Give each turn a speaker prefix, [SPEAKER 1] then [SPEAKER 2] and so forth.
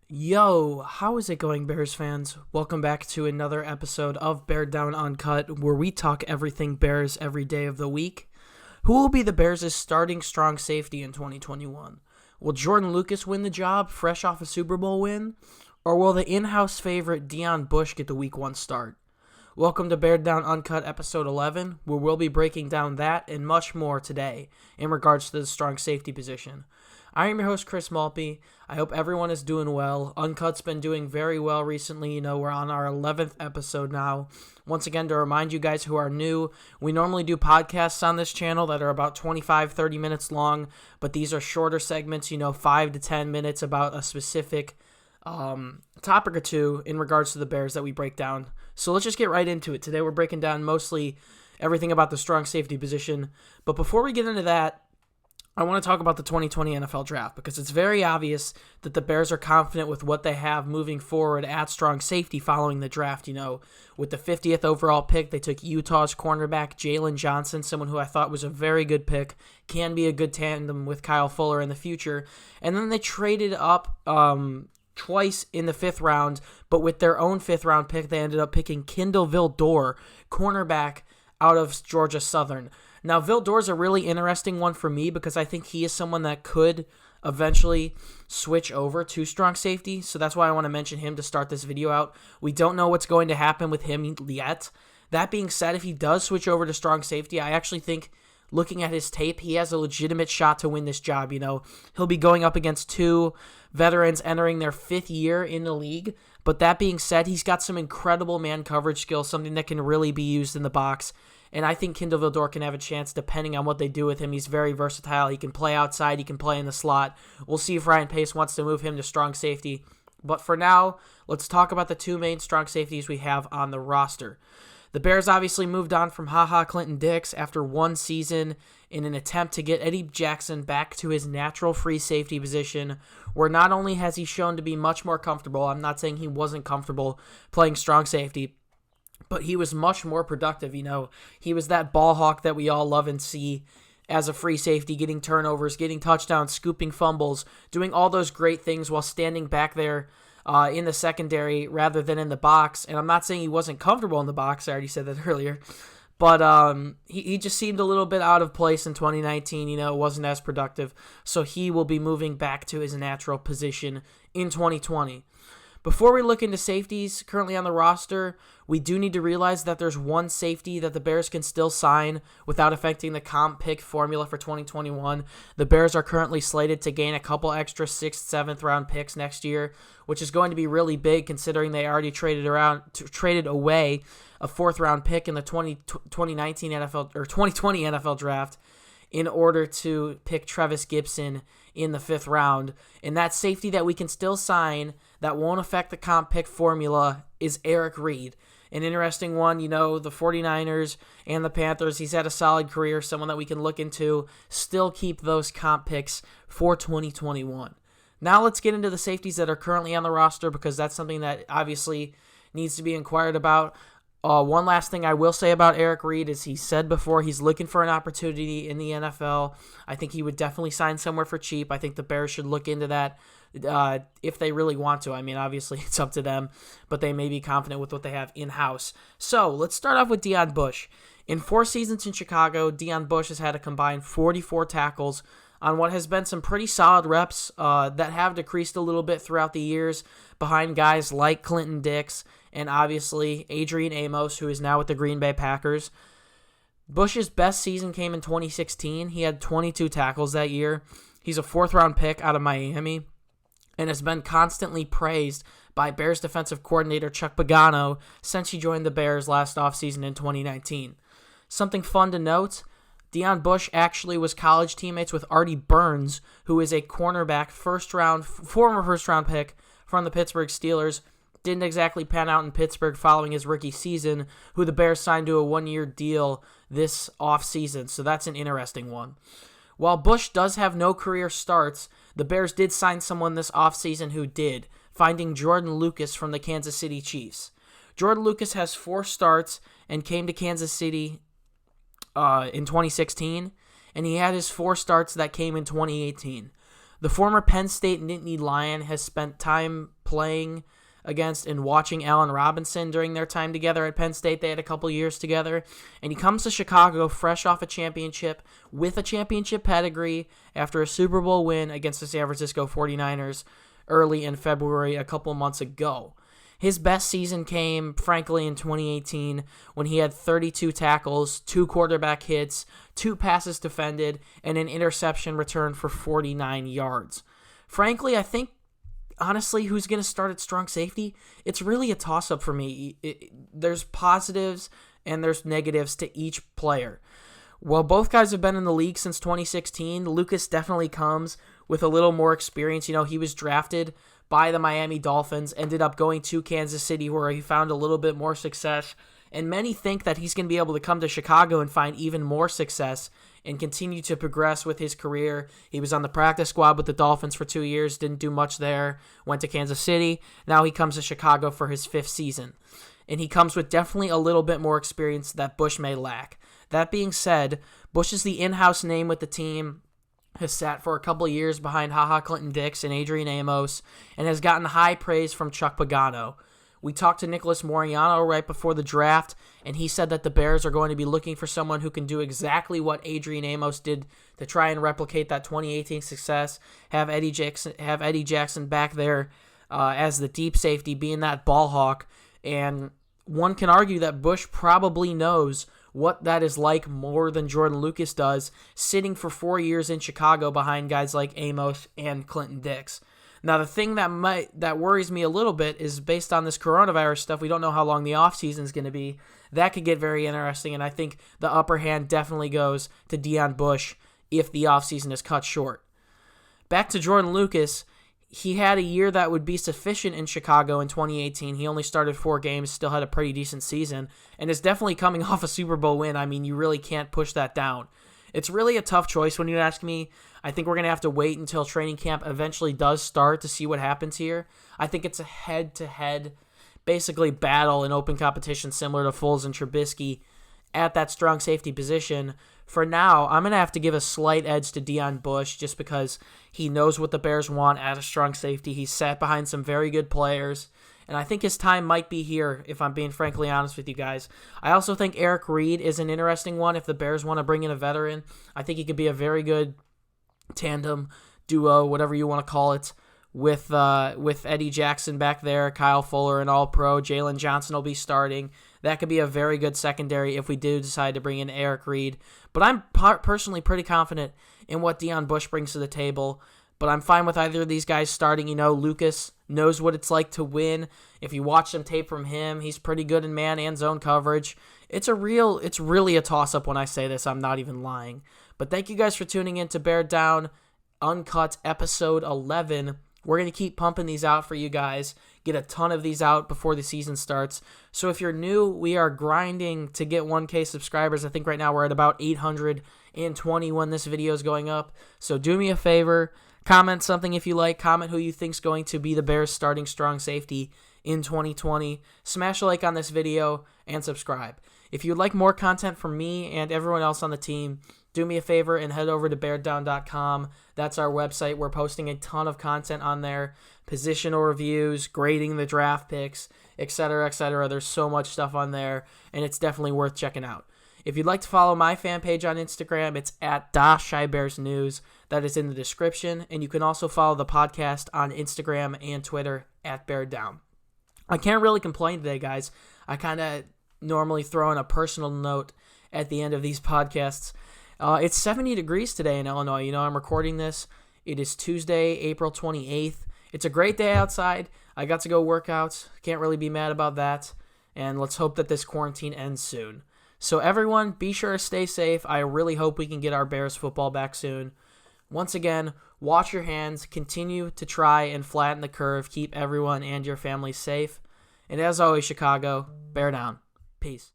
[SPEAKER 1] Yo, how is it going, Bears fans? Welcome back to another episode of Beared Down Uncut, where we talk everything Bears every day of the week. Who will be the Bears' starting strong safety in 2021? Will Jordan Lucas win the job, fresh off a Super Bowl win? Or will the in-house favorite Deon Bush get the Week 1 start? Welcome to Beared Down Uncut episode 11, where we'll be breaking down that and much more today in regards to the strong safety position. I am your host, Chris Maltby. I hope everyone is doing well. Uncut's been doing very well recently. We're on our 11th episode now. Once again, to remind you guys who are new, we normally do podcasts on this channel that are about 25-30 minutes long, but these are shorter segments, 5 to 10 minutes about a specific topic or two in regards to the Bears that we break down. So let's just get right into it. Today we're breaking down mostly everything about the strong safety position. But before we get into that, I want to talk about the 2020 NFL Draft because it's very obvious that the Bears are confident with what they have moving forward at strong safety following the draft. With the 50th overall pick, they took Utah's cornerback Jaylen Johnson, someone who I thought was a very good pick, can be a good tandem with Kyle Fuller in the future. And then they traded up twice in the 5th round, but with their own 5th round pick, they ended up picking Kindle Vildor, cornerback out of Georgia Southern. Now, Vildor's a really interesting one for me because I think he is someone that could eventually switch over to strong safety, so that's why I want to mention him to start this video out. We don't know what's going to happen with him yet. That being said, if he does switch over to strong safety, I actually think, looking at his tape, he has a legitimate shot to win this job. He'll be going up against two veterans entering their 5th year in the league, but that being said, he's got some incredible man coverage skills, something that can really be used in the box. And I think Kindle Vildor can have a chance depending on what they do with him. He's very versatile. He can play outside. He can play in the slot. We'll see if Ryan Pace wants to move him to strong safety. But for now, let's talk about the two main strong safeties we have on the roster. The Bears obviously moved on from Clinton Dix after one season in an attempt to get Eddie Jackson back to his natural free safety position, where not only has he shown to be much more comfortable, I'm not saying he wasn't comfortable playing strong safety, but he was much more productive. He was that ball hawk that we all love and see as a free safety, getting turnovers, getting touchdowns, scooping fumbles, doing all those great things while standing back there in the secondary rather than in the box. And I'm not saying he wasn't comfortable in the box. I already said that earlier. But he just seemed a little bit out of place in 2019. Wasn't as productive. So he will be moving back to his natural position in 2020. Before we look into safeties currently on the roster, we do need to realize that there's one safety that the Bears can still sign without affecting the comp pick formula for 2021. The Bears are currently slated to gain a couple extra 6th, 7th round picks next year, which is going to be really big considering they already traded away a 4th round pick in the 2019 NFL or 2020 NFL draft in order to pick Trevis Gibson in the 5th round. And that safety that we can still sign that won't affect the comp pick formula is Reid. An interesting one, the 49ers and the Panthers. He's had a solid career, someone that we can look into, still keep those comp picks for 2021. Now let's get into the safeties that are currently on the roster because that's something that obviously needs to be inquired about. One last thing I will say about Reid is he said before he's looking for an opportunity in the NFL. I think he would definitely sign somewhere for cheap. I think the Bears should look into that if they really want to. I mean, obviously it's up to them, but they may be confident with what they have in-house. So let's start off with Deon Bush. In 4 seasons in Chicago, Deon Bush has had a combined 44 tackles on what has been some pretty solid reps that have decreased a little bit throughout the years behind guys like Clinton Dix and obviously Adrian Amos, who is now with the Green Bay Packers. Bush's best season came in 2016. He had 22 tackles that year. He's a 4th-round pick out of Miami and has been constantly praised by Bears defensive coordinator Chuck Pagano since he joined the Bears last offseason in 2019. Something fun to note, Deon Bush actually was college teammates with Artie Burns, who is a cornerback former first-round pick from the Pittsburgh Steelers. Didn't exactly pan out in Pittsburgh following his rookie season, who the Bears signed to a 1-year deal this offseason, so that's an interesting one. While Bush does have no career starts, the Bears did sign someone this offseason who did, finding Jordan Lucas from the Kansas City Chiefs. Jordan Lucas has 4 starts and came to Kansas City in 2016, and he had his 4 starts that came in 2018. The former Penn State Nittany Lion has spent time playing against and watching Allen Robinson during their time together at Penn State. They had a couple years together, and he comes to Chicago fresh off a championship with a championship pedigree after a Super Bowl win against the San Francisco 49ers early in February a couple months ago. His best season came, frankly, in 2018 when he had 32 tackles, 2 quarterback hits, 2 passes defended, and an interception returned for 49 yards. Frankly, I think, honestly, who's going to start at strong safety? It's really a toss-up for me. There's positives and there's negatives to each player. Well, both guys have been in the league since 2016. Lucas definitely comes with a little more experience. He was drafted by the Miami Dolphins, ended up going to Kansas City where he found a little bit more success. And many think that he's going to be able to come to Chicago and find even more success and continue to progress with his career. He was on the practice squad with the Dolphins for 2 years, didn't do much there, went to Kansas City. Now he comes to Chicago for his 5th season. And he comes with definitely a little bit more experience that Bush may lack. That being said, Bush is the in-house name with the team, has sat for a couple of years behind HaHa Clinton-Dix and Adrian Amos, and has gotten high praise from Chuck Pagano. We talked to Nicholas Moriano right before the draft, and he said that the Bears are going to be looking for someone who can do exactly what Adrian Amos did to try and replicate that 2018 success, have Eddie Jackson back there as the deep safety, being that ball hawk, and one can argue that Bush probably knows what that is like more than Jordan Lucas does, sitting for 4 years in Chicago behind guys like Amos and Clinton-Dix. Now, the thing that worries me a little bit is based on this coronavirus stuff, we don't know how long the offseason is going to be. That could get very interesting, and I think the upper hand definitely goes to Deon Bush if the offseason is cut short. Back to Jordan Lucas, he had a year that would be sufficient in Chicago in 2018. He only started 4 games, still had a pretty decent season, and is definitely coming off a Super Bowl win. I mean, you really can't push that down. It's really a tough choice when you ask me. I think we're going to have to wait until training camp eventually does start to see what happens here. I think it's a head-to-head, basically battle in open competition similar to Foles and Trubisky at that strong safety position. For now, I'm going to have to give a slight edge to Deon Bush just because he knows what the Bears want at a strong safety. He's sat behind some very good players, and I think his time might be here, if I'm being frankly honest with you guys. I also think Eric Reid is an interesting one if the Bears want to bring in a veteran. I think he could be a very good tandem, duo, whatever you want to call it, with Eddie Jackson back there, Kyle Fuller, an all-pro. Jaylen Johnson will be starting. That could be a very good secondary if we do decide to bring in Eric Reid. But I'm personally pretty confident in what Deon Bush brings to the table. But I'm fine with either of these guys starting. Lucas knows what it's like to win. If you watch some tape from him, he's pretty good in man and zone coverage. It's really a toss-up when I say this. I'm not even lying. But thank you guys for tuning in to Beared Down Uncut episode 11. We're going to keep pumping these out for you guys, get a ton of these out before the season starts. So if you're new, we are grinding to get 1K subscribers. I think right now we're at about 820 when this video is going up. So do me a favor, comment something if you like, comment who you think's going to be the Bears starting strong safety in 2020. Smash a like on this video and subscribe. If you'd like more content from me and everyone else on the team, do me a favor and head over to beareddown.com. That's our website. We're posting a ton of content on there. Positional reviews, grading the draft picks, etc., etc. There's so much stuff on there, and it's definitely worth checking out. If you'd like to follow my fan page on Instagram, it's at @ShyBearsNews. That is in the description. And you can also follow the podcast on Instagram and Twitter at Beared Down. I can't really complain today, guys. I kind of normally throw in a personal note at the end of these podcasts. It's 70 degrees today in Illinois. I'm recording this. It is Tuesday, April 28th. It's a great day outside. I got to go work out. Can't really be mad about that. And let's hope that this quarantine ends soon. So everyone, be sure to stay safe. I really hope we can get our Bears football back soon. Once again, wash your hands. Continue to try and flatten the curve. Keep everyone and your family safe. And as always, Chicago, bear down. Peace.